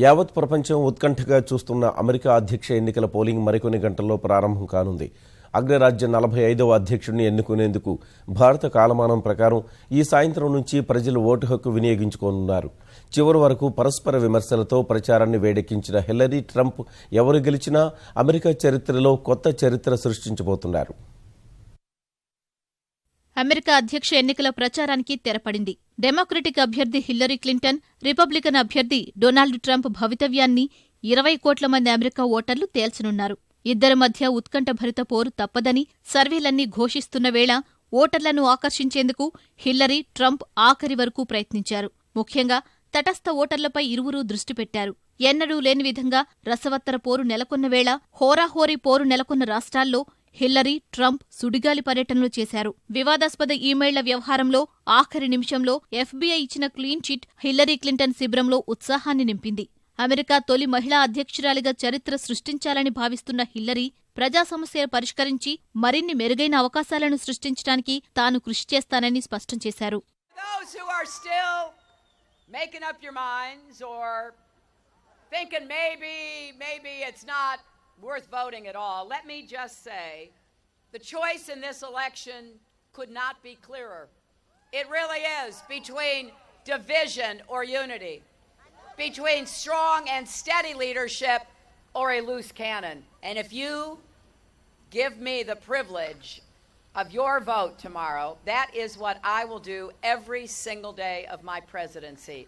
యావత్ ప్రపంచం ఉత్కంఠగా చూస్తున్న అమెరికా అధ్యక్ష ఎన్నికల పోలింగ్ మరికొన్ని గంటల్లో ప్రారంభం కానుంది. అగ్రరాజ్య 45వ అధ్యక్షుడిని ఎన్నుకునేందుకు భారత కాలమానం ప్రకారం ఈ సాయంత్రం నుంచి ప్రజలు ఓటు హక్కు వినియోగించుకోనున్నారు. చివరి వరకు పరస్పర విమర్శలతో ప్రచారాన్ని వేడెక్కించిన హిల్లరీ ట్రంప్ ఎవరు గెలిచినా అమెరికా చరిత్రలో కొత్త చరిత్ర సృష్టించబోతున్నారు. అమెరికా అధ్యక్ష ఎన్నికల ప్రచారానికి తెరపడింది. డెమోక్రటిక్ అభ్యర్థి హిల్లరీ క్లింటన్, రిపబ్లికన్ అభ్యర్థి డొనాల్డ్ ట్రంప్ భవితవ్యాన్ని 20 కోట్ల మంది అమెరికా ఓటర్లు తేల్చనున్నారు. ఇద్దరి మధ్య ఉత్కంఠభరిత పోరు తప్పదని సర్వేలన్నీ ఘోషిస్తున్న వేళ ఓటర్లను ఆకర్షించేందుకు హిల్లరీ, ట్రంప్ ఆఖరి వరకు ప్రయత్నించారు. ముఖ్యంగా తటస్థ ఓటర్లపై ఇరువురూ దృష్టి పెట్టారు. ఎన్నడూ లేని విధంగా రసవత్తర పోరు నెలకొన్న వేళ హోరాహోరీ పోరు నెలకొన్న రాష్ట్రాల్లో హిల్లరీ, ట్రంప్ సుడిగాలి పర్యటనలు చేశారు. వివాదాస్పద ఈమెయిళ్ల వ్యవహారంలో ఆఖరి నిమిషంలో ఎఫ్బీఐ ఇచ్చిన క్లీన్ చిట్ హిల్లరీ క్లింటన్ శిబిరంలో ఉత్సాహాన్ని నింపింది. అమెరికా తొలి మహిళా అధ్యక్షురాలిగా చరిత్ర సృష్టించాలని భావిస్తున్న హిల్లరీ ప్రజా సమస్యలు పరిష్కరించి మరిన్ని మెరుగైన అవకాశాలను సృష్టించడానికి తాను కృషి చేస్తానని స్పష్టం చేశారు. Worth voting at all. Let me just say, the choice in this election could not be clearer. It really is between division or unity, between strong and steady leadership or a loose cannon. And if you give me the privilege of your vote tomorrow, that is what I will do every single day of my presidency.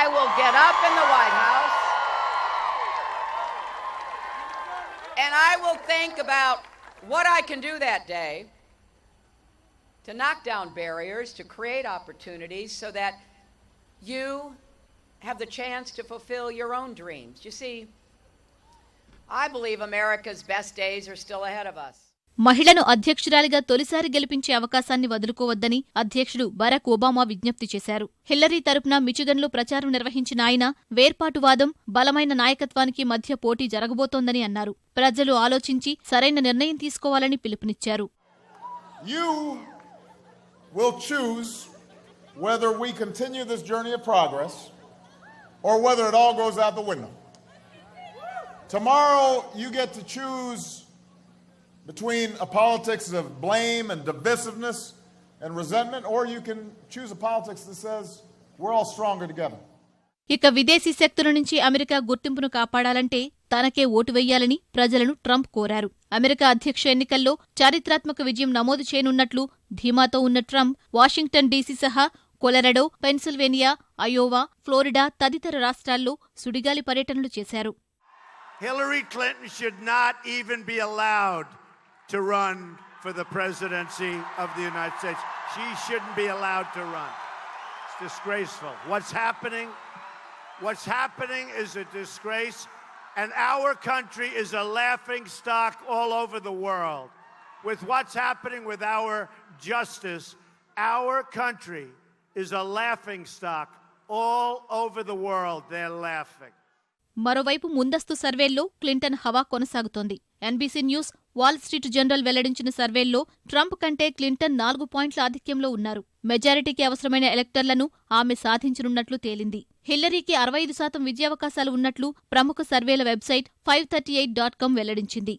I will get up in the White House and I will think about what I can do that day to knock down barriers, to create opportunities so that you have the chance to fulfill your own dreams. You see, I believe America's best days are still ahead of us. మహిళను అధ్యక్షురాలిగా తొలిసారి గెలిపించే అవకాశాన్ని వదులుకోవద్దని అధ్యక్షుడు Barack Obama విజ్ఞప్తి చేశారు. Hillary తరపున మిచిగన్లో ప్రచారం నిర్వహించిన ఆయన వేర్పాటువాదం, బలమైన నాయకత్వానికి మధ్య పోటీ జరగబోతోందని అన్నారు. ప్రజలు ఆలోచించి సరైన నిర్ణయం తీసుకోవాలని పిలుపునిచ్చారు. You will choose whether we continue this journey of progress or whether it all goes out the window. Tomorrow you get to choose between a politics of blame and divisiveness and resentment, or you can choose a politics that says we're all stronger together. ఇక విదేశీ శక్తుల నుంచి America గుర్తింపును కాపాడాలంటే తనకే vote వెయ్యాలని ప్రజలను Trump కోరారు. America అధ్యక్ష ఎన్నికల్లో చారిత్రాత్మక విజయం నమోదు చేయనున్నట్లు ధీమాతో ఉన్న ట్రంప్ వాషింగ్టన్ డీసీ సహా కొలరాడో, పెన్సిల్వేనియా, అయోవా, ఫ్లోరిడా తదితర రాష్ట్రాల్లో సుడిగాలి పర్యటనలు చేశారు. Hillary Clinton should not even be allowed to run for the presidency of the United States. She shouldn't be allowed to run. It's disgraceful. What's happening is a disgrace, and our country is a laughing stock all over the world. With what's happening with our justice, our country is a laughing stock all over the world. They're laughing. మరోవైపు ముందస్తు సర్వేల్లో Clinton హవా కొనసాగుతోంది. NBC news, wall street journal వెల్లడించిన సర్వేల్లో Trump కంటే Clinton 4 పాయింట్ల ఆధిక్యంలో ఉన్నారు. మెజారిటీకి అవసరమైన ఎలక్టర్లను ఆమె సాధించనున్నట్లు తేలింది. హిల్లరీకి 65% విజయావకాశాలు ఉన్నట్లు ప్రముఖ సర్వేల వెబ్సైట్ 538.com వెల్లడించింది.